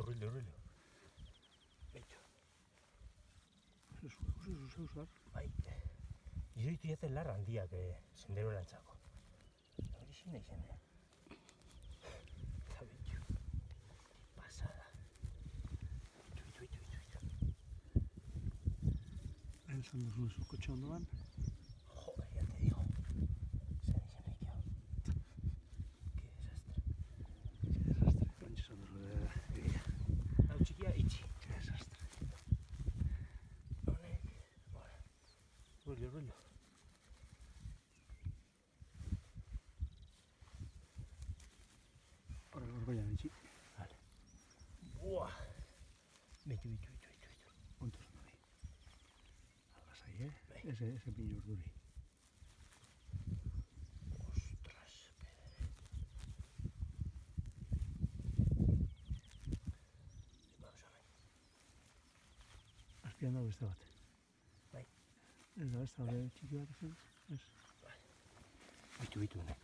urrillo. Beitu. Zeusar. Bai, iruditu jaten lar handiak sendero erantzako. Hori zine izan, Eta beitu. Pasada. Itu. Lehen esan duzu kotxe ondoan. Joder, ya te digo. Zen ikio. Qué desastre. Lehen esan duzu Hau txikia itxi. Qué desastre. Honek, bueno. Urrillo. Hor goian itxi. Vale. Buah. Beitu. Onto zen hori. Algasai, Bai. Ese pinu urduri. Ostras, pedre. Vamos a ver. Azpian dago beste bat. Bai. Ez da, txiki bat zen. Ez.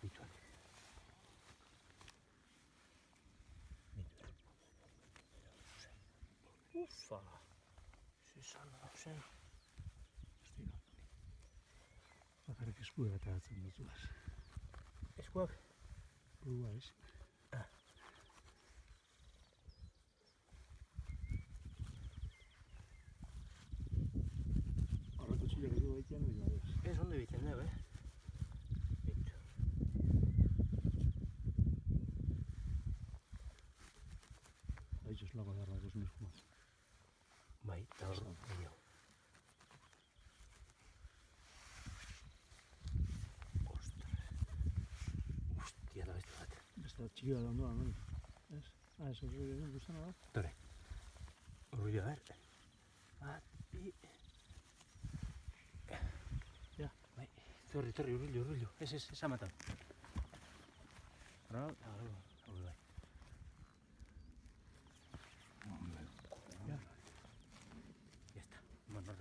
Beitu. Ufa. Zen. Estira. Bakarrik eskuera eta atzen dutzuaz. Eskuak? Burua ez. Horreko txilak edo baitean hori bat. Ez ondo egiten dugu, Beitu. Haitxo eslago darra egosun eskuaz. Bai, eta hor gehiago. Ostras. Hostia, da beste bat. Beste bat txiki bat ondoan, hori. Ez? Ez hori egin guztana da. Tore. Urrillo, a ver. Bat, bi. Ja. Bai, torri, urrillo. Ez, ha matado. Bravo, bai. Ja. Ya está. Bueno,